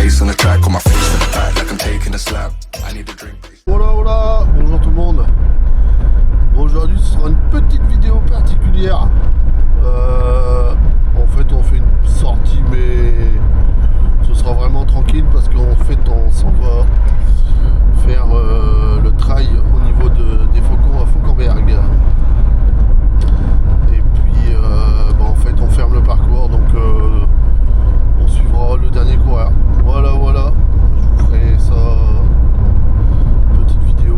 bass on the track, on my face to the back like I'm taking a slap. I need a drink. Voilà, voilà, bonjour tout le monde. Bon, aujourd'hui ce sera une petite vidéo particulière. En fait on fait une sortie mais ce sera vraiment tranquille parce qu'en fait on s'en va faire le trail au niveau des Faucons à Fauconberg. Et puis en fait on ferme le parcours, donc on suivra le dernier coureur. Voilà, voilà, je vous ferai ça, petite vidéo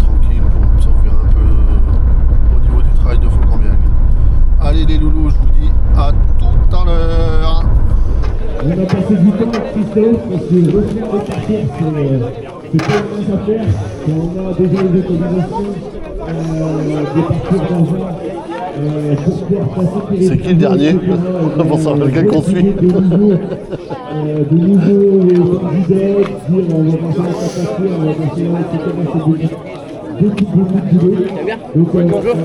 tranquille pour ça vous verrez un peu au niveau du trail de Fauconberg. Allez les loulous, je vous dis à tout à l'heure. On a passé du temps avec Christophe parce que refaire le parcours c'est pas une mince affaire. On a déjà les autorisations des parcours d'engins pour pouvoir passer. C'est qui le dernier? Pour savoir le gars qu'on suit. De nouveaux candidats, dire on va passer la capacité, on va passer la capacité. Beaucoup de boulot. Donc bonjour.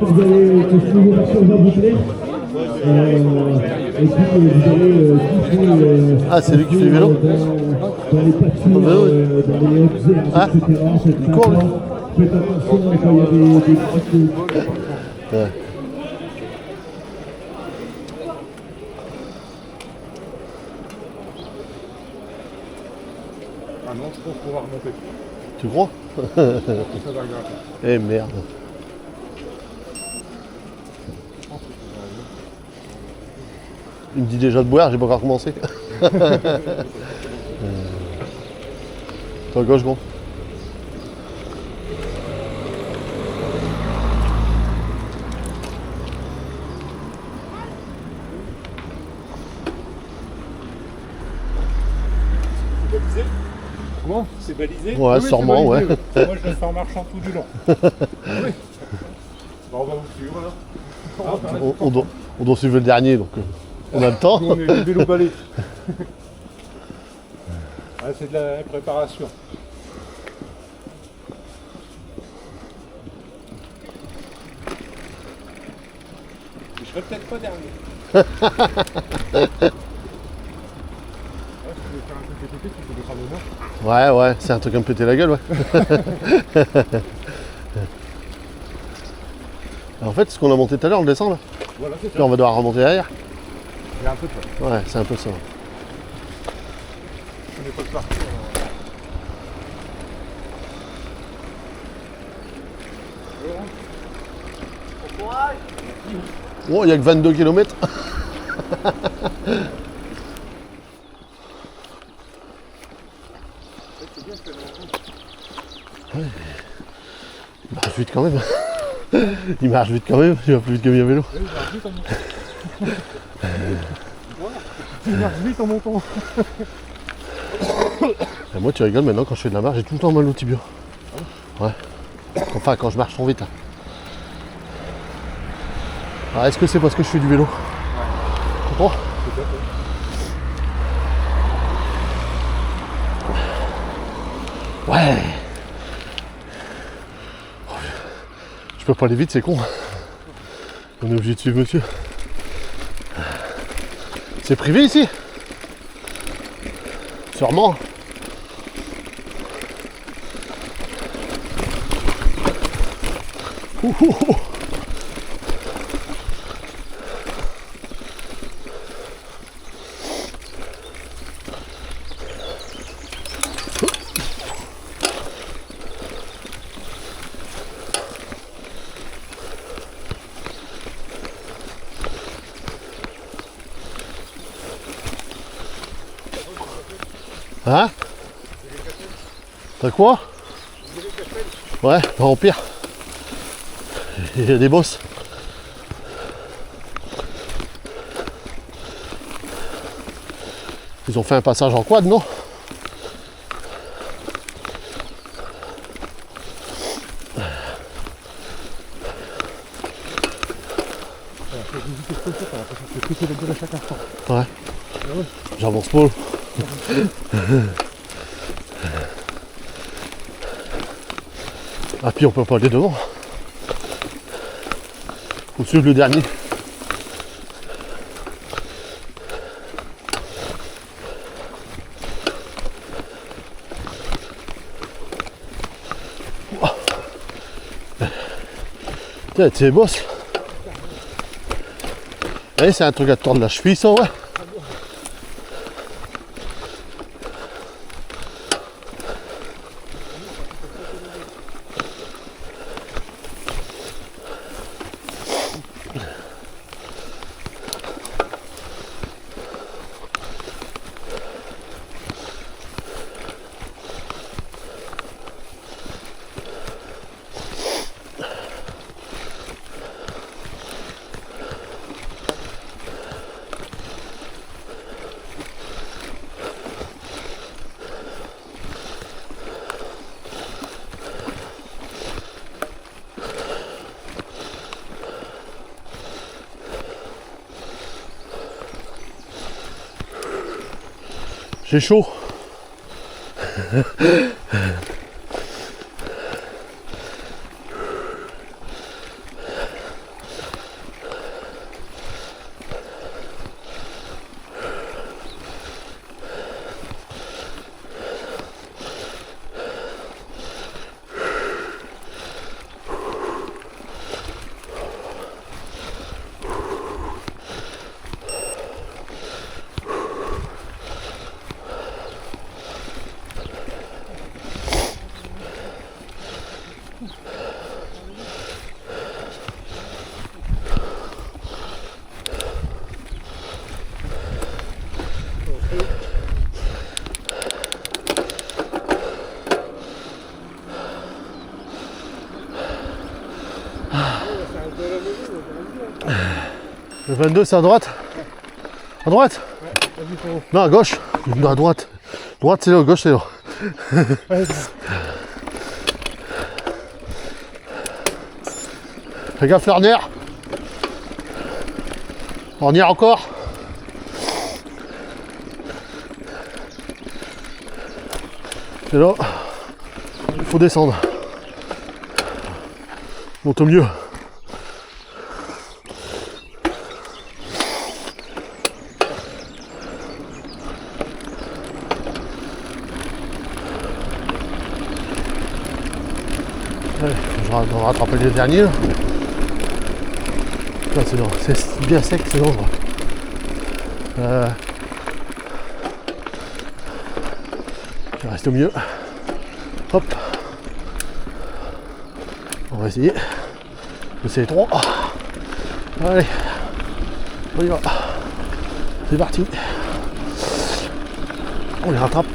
Vous allez suivre la chose à boucler. Et puis vous allez ah, c'est lui qui fait le vélo dans les patines, dans les hautes herbes, ah, etc. il court, lui. Faites attention quand il y a des petites... Ouais. Ah non, je pense qu'on va remonter. Tu crois? Ça va grave. Eh merde. Il me dit déjà de boire, j'ai pas encore commencé. Toi, gauche, gros. Comment? C'est balisé? Ouais, oui, sûrement, balisé, ouais. Oui. Moi, je le fais en marchant tout du long. Oui. Bon, on va vous suivre, là. On doit suivre le dernier, donc on a le temps. Nous, on est des vélos balais. Ah, c'est de la préparation. Je serai peut-être pas dernier. Ouais, si tu veux faire un truc pété, tu peux descendre le nord. Ouais, c'est un truc à me péter la gueule, ouais. En fait, ce qu'on a monté tout à l'heure, on le descend là. Voilà, c'est Puis ça. on va devoir remonter derrière. Il y a un peu de ça. Ouais, c'est un peu ça. On n'est pas de partir. Oh, il n'y a que 22 km. Il marche vite quand même. Il marche vite quand même, il va plus vite que bien vélo. Oui, il marche vite en montant. Il marche vite en montant. Et moi tu rigoles, maintenant quand je fais de la marche, j'ai tout le temps mal au tibia. Ouais. Enfin quand je marche trop vite. Alors est-ce que c'est parce que je fais du vélo? Tu comprends? Ouais. Je peux pas aller vite, c'est con. On est obligé de suivre monsieur. C'est privé ici? Sûrement. Ouh, ouh, ouh. Hein? T'as quoi? Ouais, pas en pire. Il y a des bosses. Ils ont fait un passage en quad, non? Ouais. J'avance pas. Ah puis on peut pas aller devant. Faut suivre le dernier. Putain, tu bosses. Eh, c'est un truc à te tordre la cheville, ça, ouais. J'ai chaud. Le 22, c'est à droite? À droite? Non, à gauche. Non, à droite. Droite, c'est là, gauche, c'est là. Fais gaffe, l'ornière. Ornière encore. C'est là. Il faut descendre. Monte au mieux. Ouais, je vais rattraper les derniers. Là, c'est long. C'est bien sec, c'est long. Je reste au mieux. Hop. On va essayer. C'est 3. Allez. On y va. C'est parti. On les rattrape.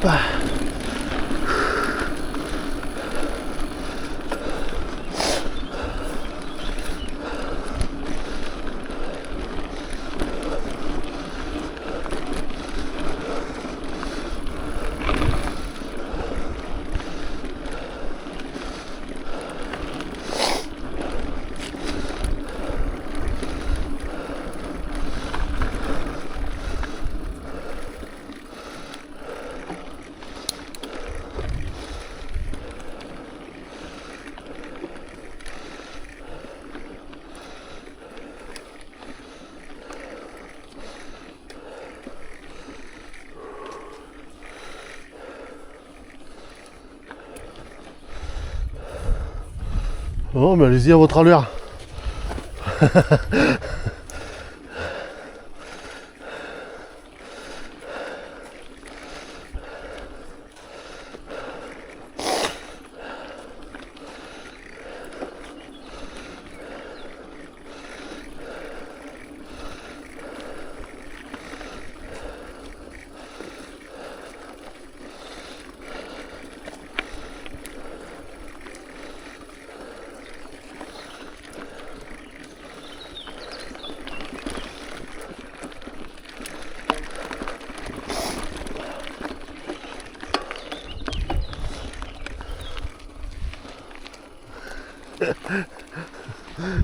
Oh, mais allez-y à votre allure.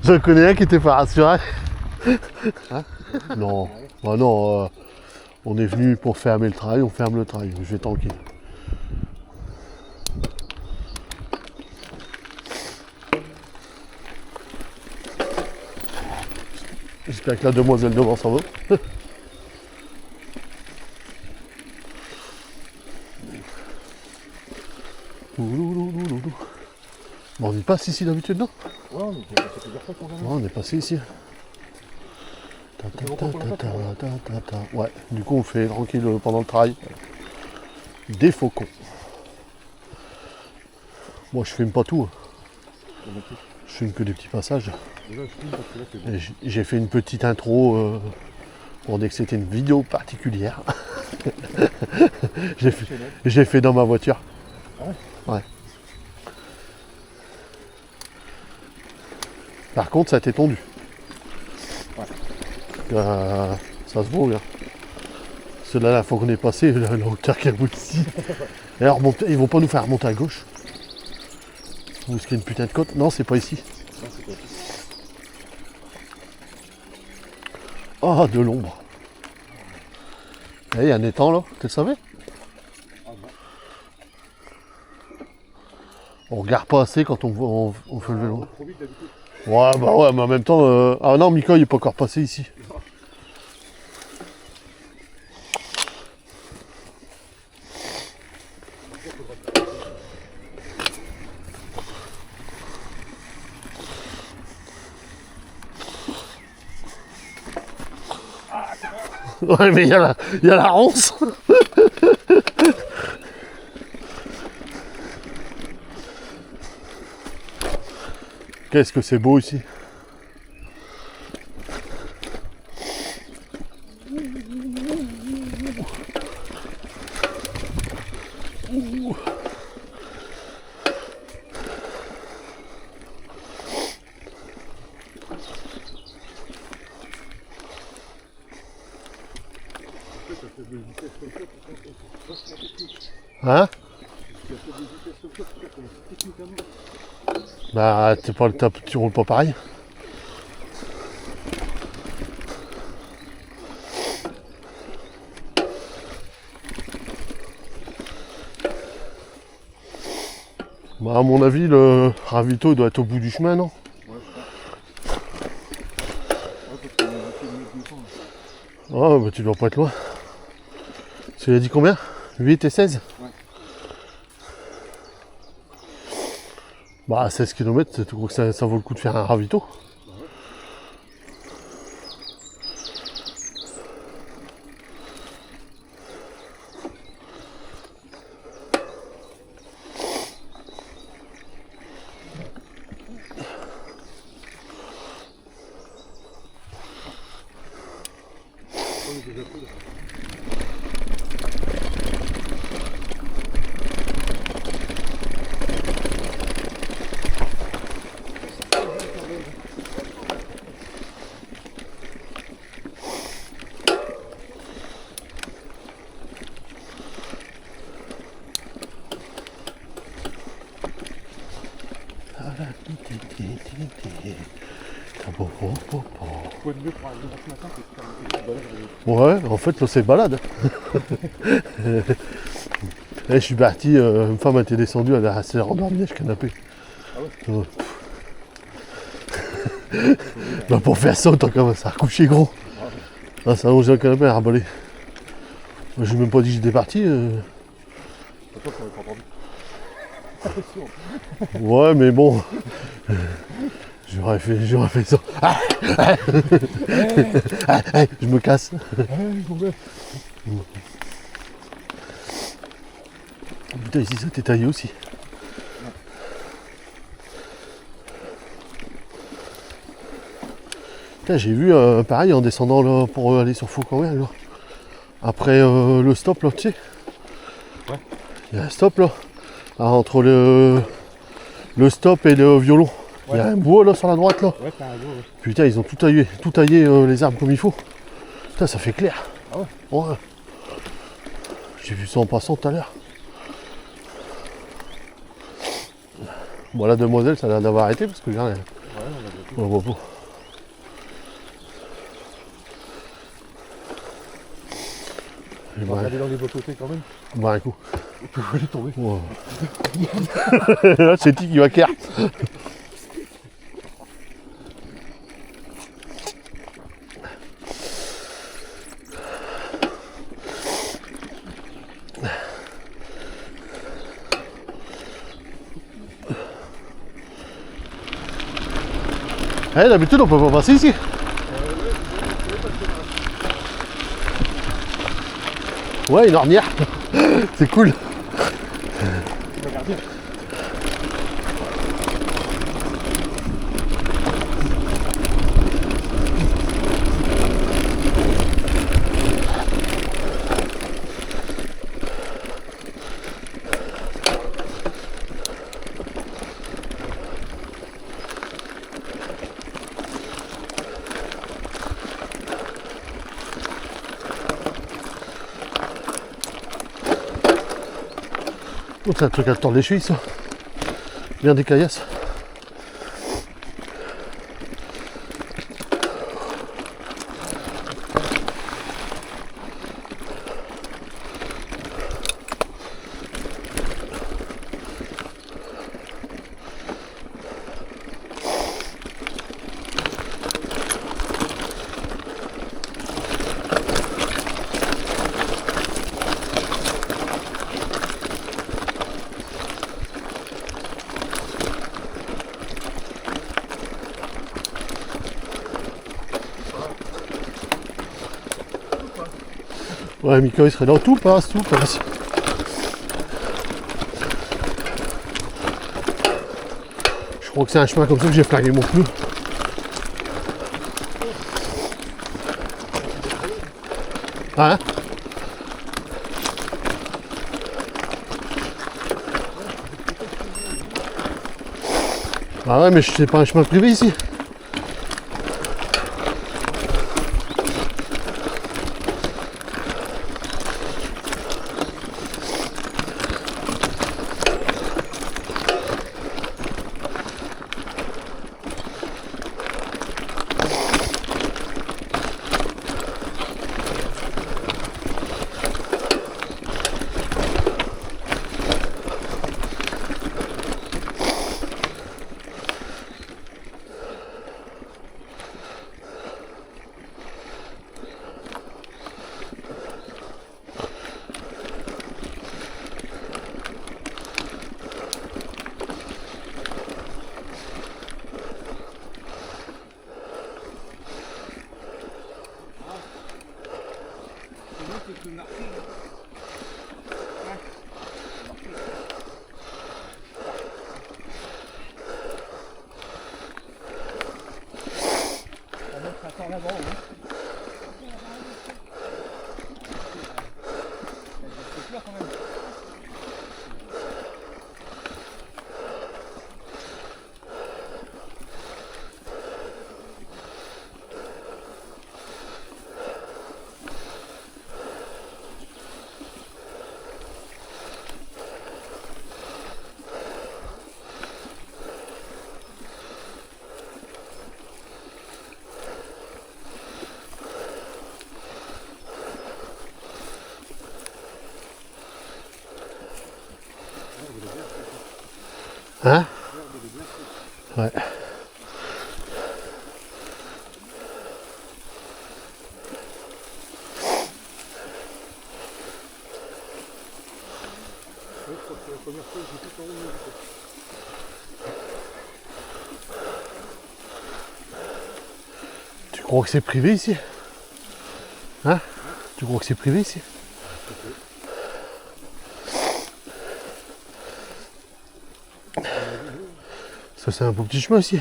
J'en connais un qui était pas rassuré. Hein? Non, bah non, on est venu pour fermer le trail, on ferme le trail, je vais tranquille. J'espère que la demoiselle devant s'en va. Bon, on y passe ici d'habitude, non? Ouais, Non, mais c'est passé plusieurs fois qu'on vient. Ouais, on est passé ici. Ouais, du coup on fait tranquille pendant le travail. Des faucons. Moi je filme pas tout. Je filme que des petits passages. Déjà, je filme parce que là, c'est bon. Et j'ai fait une petite intro pour dire que c'était une vidéo particulière. J'ai fait dans ma voiture. Ouais. Par contre ça a été tendu. Ça se vaut bien. Ceux-là, il faut qu'on ait passé la hauteur qu'il y a ici. Et alors, ils vont pas nous faire remonter à gauche. Où est-ce qu'il y a une putain de côte? Non, c'est pas ici. Oh, de l'ombre. Il y a un étang là, tu le savais? On regarde pas assez quand on fait le vélo. Ouais, bah ouais, mais en même temps... Ah non, Mika, il est pas encore passé ici. Ouais, mais il y a la ronce. Qu'est-ce que c'est beau ici. Hein? Bah tu roules pas pareil. Bah à mon avis le ravito doit être au bout du chemin, non? Oh bah tu dois pas être loin. Tu l'as dit combien? 8 et 16? Ouais. Bah 16 km, tu crois que ça vaut le coup de faire un ravito? Ouais, en fait, c'est balade. Et je suis parti, une femme était descendue, elle s'est rendormie sur le canapé. Ah ouais. Bah pour faire ça, autant commencer à recoucher gros. Ah, ça allonge le canapé, à raboler. Moi, j'ai même pas dit que j'étais parti. Ouais, mais bon. J'aurais fait ça. Je me casse. Putain, ici ça t'es taillé aussi. Putain, j'ai vu pareil en descendant là pour aller sur Fauconvert là. Après le stop là, tu sais. Ouais. Il y a un stop là. Entre le stop et le violon. Il y a un bois là sur la droite là. Ouais, t'as un bois, ouais. Putain, ils ont tout taillé les arbres comme il faut. Putain, ça fait clair. Ah ouais? Ouais. J'ai vu ça en passant tout à l'heure. Bon, la demoiselle, ça a l'air d'avoir arrêté parce que regarde, on la voit pas. On va aller dans les bas-côtés quand même. Bah un coup. Tu peux aller tomber. Ouais. Là, c'est qui va care. Eh, d'habitude on peut pas passer ici. Ouais, une ornière. C'est cool. Regardez. Oh, c'est un truc à tordre les chevilles ça. Bien des caillasses. Ouais, Mika il serait là, tout passe, tout passe. Je crois que c'est un chemin comme ça que j'ai flingué mon pneu. Hein? Ah ouais, mais c'est pas un chemin privé ici. Hein? Ouais. Tu crois que c'est privé ici? Hein? Tu crois que c'est privé ici? Ça c'est un beau petit chemin aussi.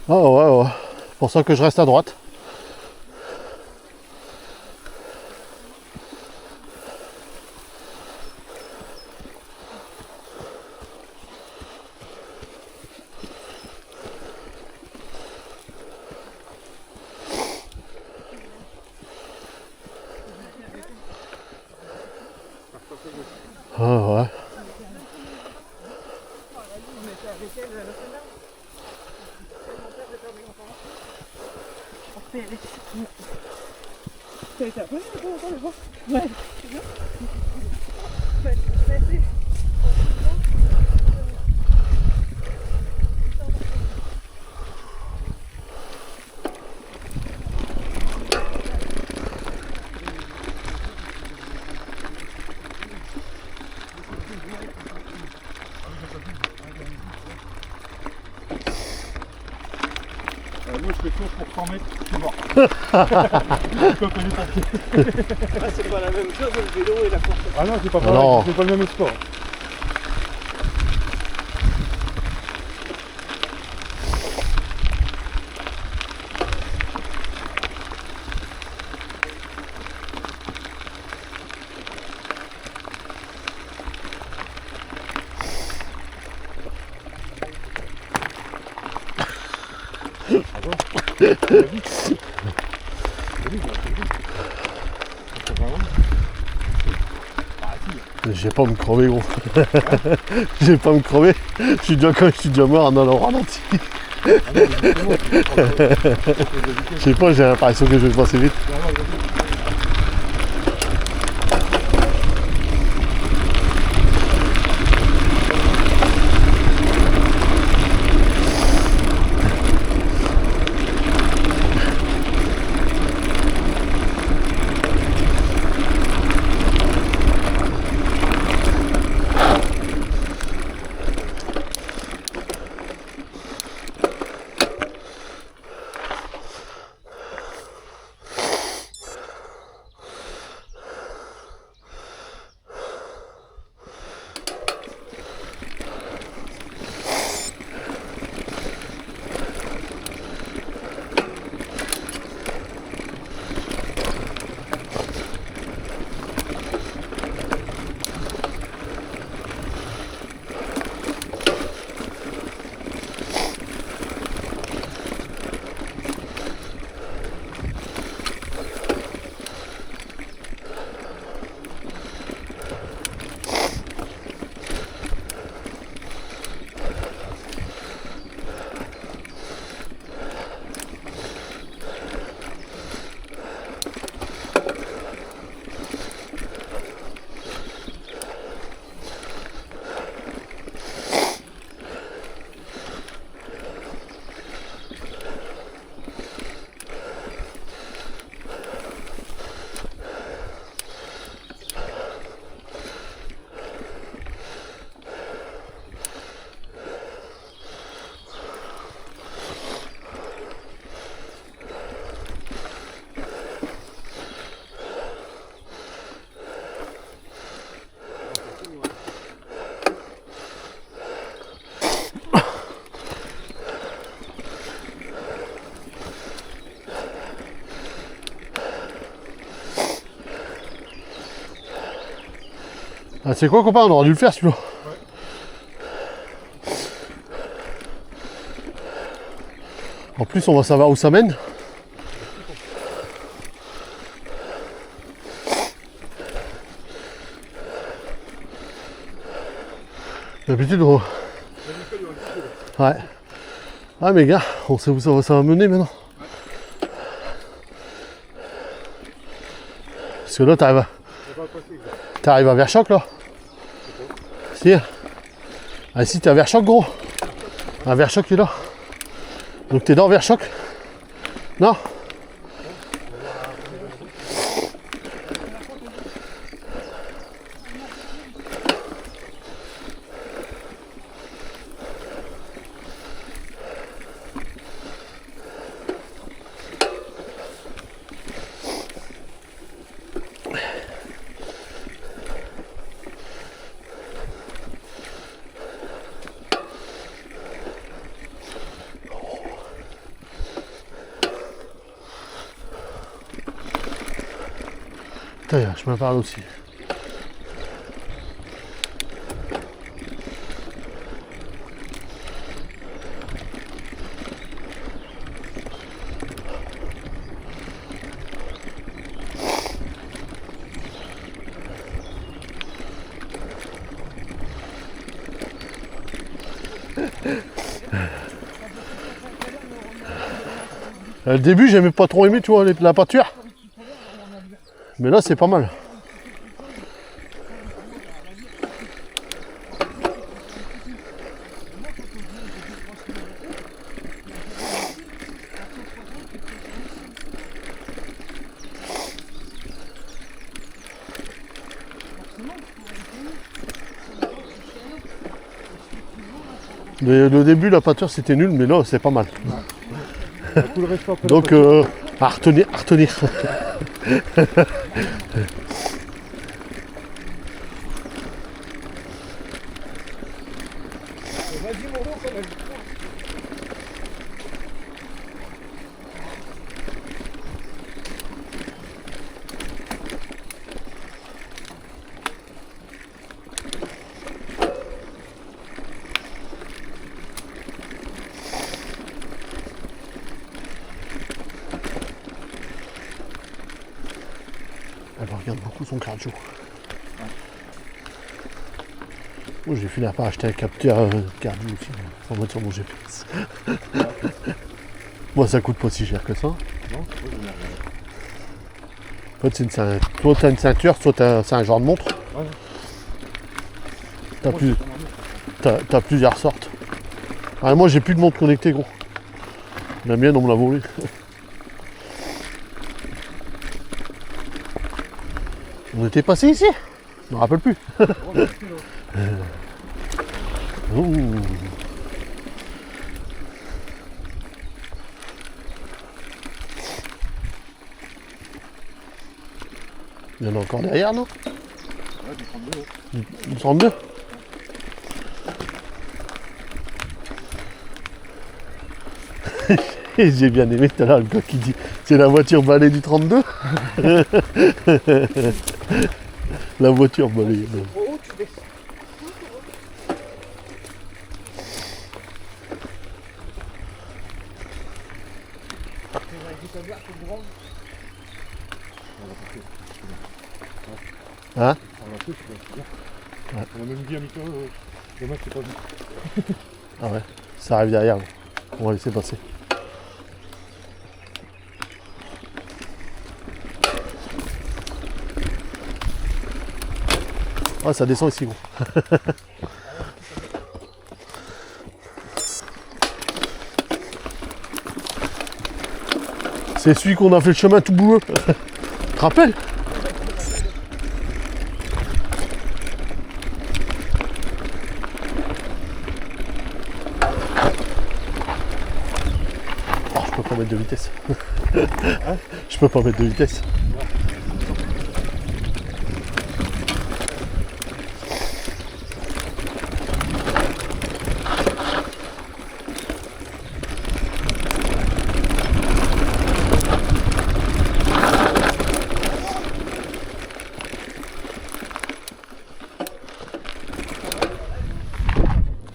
Ah ouais, ouais. C'est pour ça que je reste à droite. Ah ouais. inspection pour 100 mètres, c'est mort. Tu peux connaître ton pied. C'est pas la même chose le vélo et la course. Ah non, c'est pas Ah non. pareil, c'est pas le même sport. J'ai pas à me crever gros. J'ai pas à me crever. Je suis déjà mort en allant au ralenti. Je sais pas, j'ai l'impression que je vais passer vite. Ah, c'est quoi copain, on aurait dû le faire celui-là. Ouais. En plus on va savoir où ça mène. D'habitude on... Ouais. Ah mais gars, on sait où ça va mener maintenant. Parce que là t'arrives à Verchoc là. Si. Ah si, t'es à Verchoc gros. À Verchoc il est là. Donc t'es dans Verchoc. Non. Je me parle aussi. Le début, j'aimais pas trop aimer, tu vois, la pâture. Mais là, c'est pas mal. Le début, la pâture, c'était nul, mais là, c'est pas mal. Tout le reste après. Donc, à retenir. Elle regarde beaucoup son cardio. Moi j'ai fini par acheter un capteur cardio aussi, pour mettre sur mon GPS. Moi ça coûte pas si cher que ça. En fait c'est soit t'as une ceinture, soit c'est un genre de montre. Ouais. T'as plusieurs sortes. Ah, moi j'ai plus de montre connectée gros. La mienne on me l'a volée. On était passé ici? Je me rappelle plus. Ouh. Il y en a encore derrière, non? Ouais, du 32. Du 32? J'ai bien aimé tout à l'heure le gars qui dit c'est la voiture balai du 32. La voiture balai. Oh, tu descends. Hein? On a même dit à Mika, dommage c'est pas vu. Ah ouais, ça arrive derrière. Là. On va laisser passer. Ah ça descend ici gros. C'est celui qu'on a fait le chemin tout boueux. Tu te rappelles? Oh, je peux pas mettre de vitesse. Je peux pas mettre de vitesse.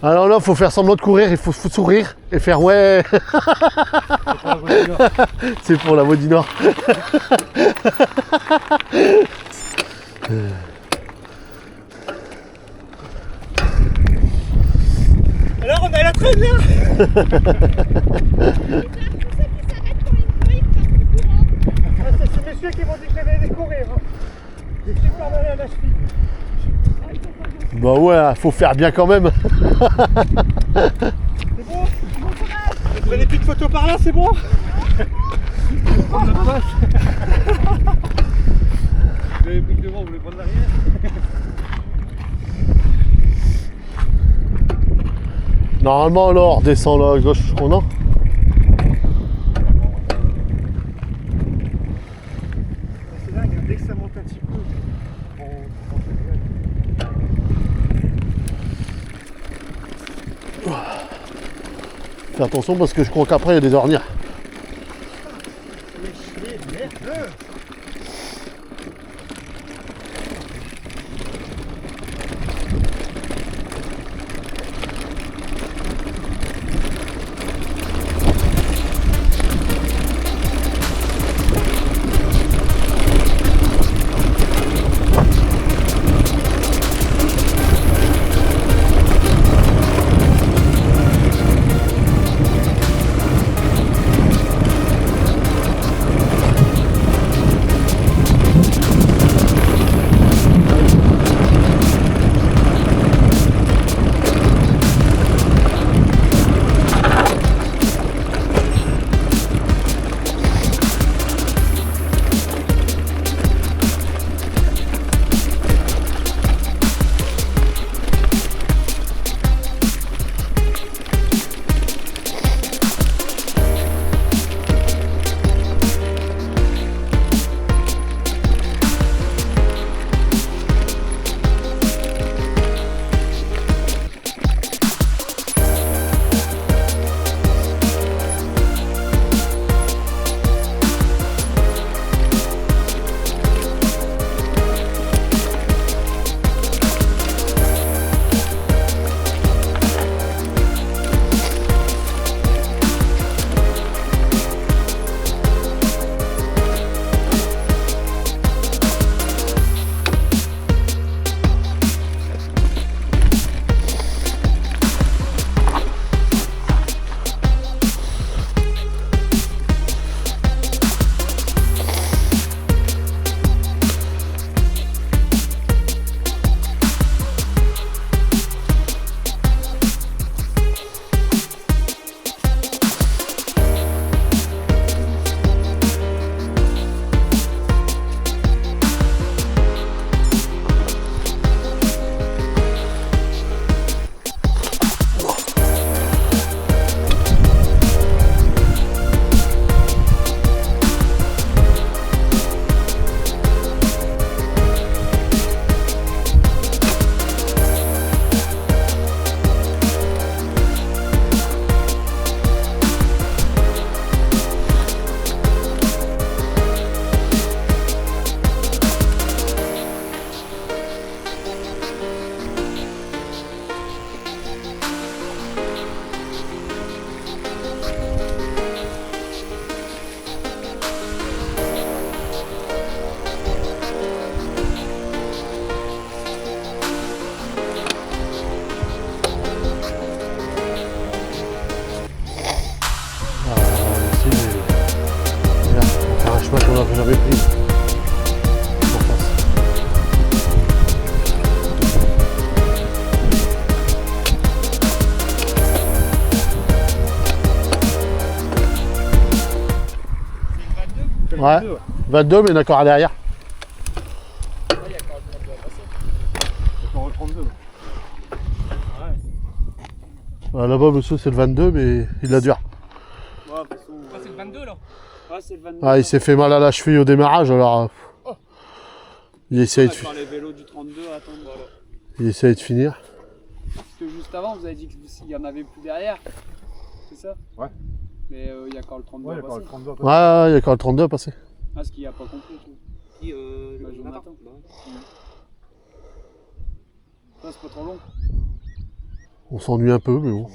Alors là, faut faire semblant de courir, il faut sourire et faire ouais. C'est pour la voie du Nord. Alors on a la traîne là. Ah, c'est ces messieurs qui m'ont dit que j'allais les courir. Hein. J'ai super mal à la cheville. Bah ouais, faut faire bien quand même. C'est bon? Je ferai des petites photos par là, c'est bon? Prendre notre place. Vous avez pris devant, vous voulez prendre l'arrière? Normalement, là, on redescend là à gauche, je crois, non? C'est dingue, dès que ça monte un petit peu, Fais attention parce que je crois qu'après il y a des ornières. merde. Ouais. 22, mais d'accord à l'arrière. D'accord, au 32. Là-bas, monsieur, c'est le 22, mais il a dur. Ah, c'est le 22 là. Ah, c'est le 22. Ah, il s'est fait mal à la cheville au démarrage, alors il essaye de, D'accord, les vélos du 32 à attendre. Voilà. il essaye de finir. Parce que juste avant, vous avez dit qu'il n'y en avait plus derrière. C'est ça? Ouais. Mais il y a encore le 32 Ouais, à d'accord, passer. le 32. Ouais, il y a encore le 32 à passer. Ah, ce qu'il n'y a pas compris. Tout. Qui Jonathan. Ça, c'est pas trop long. On s'ennuie un peu, mais bon.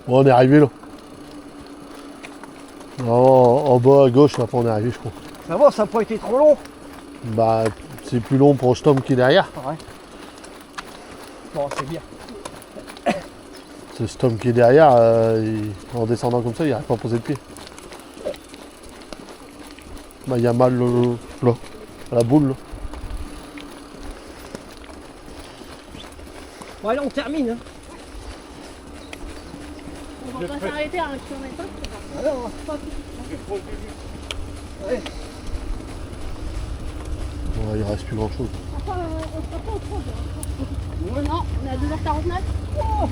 Bon, on est arrivé là. En bas à gauche, là, on est arrivé, je crois. Ça va, ça n'a pas été trop long. Bah, c'est plus long pour Stom qui est derrière. Ouais. Bon, c'est bien. C'est Stom qui est derrière, en descendant comme ça, il n'arrive pas à poser le pied. Bah, il y a mal là, à la boule. Là. Bon, allez, on termine. Hein. On va pas s'arrêter à 1 km. Alors, Ouais, il reste plus grand chose. Enfin, on sera pas au 30. Non, on est à 2h49. oh.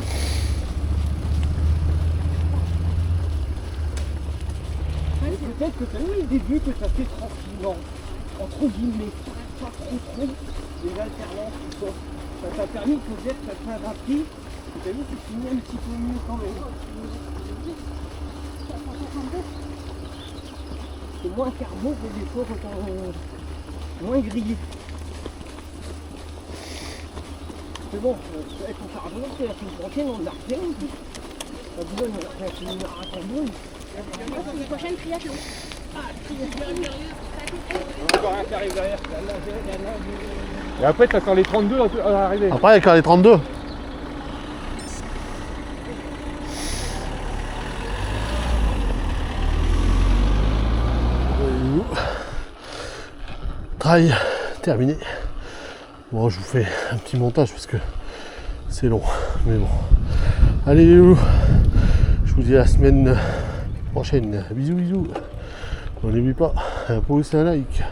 Peut-être que tu as eu le début que tu as fait tranquillement, entre guillemets, pas trop, les alternances, tout ça. Ça t'a permis peut-être que tu as fait un rapide, que tu as vu que tu finis un petit peu mieux quand même. C'est moins carbo que des fois quand moins grillé. C'est bon, avec ton charbon, c'est la semaine prochaine, on l'a refait en plus. Ça vous donne un marathon. La prochaine triathlon. Encore un qui arrive derrière. Et après, t'as encore les 32 à l'arrivée. Après, il y a quand les 32. Trail terminé. Bon, je vous fais un petit montage parce que c'est long, mais bon. Allez, je vous dis à la semaine prochaine. Bisous, bisous. N'oubliez pas un pouce et un like.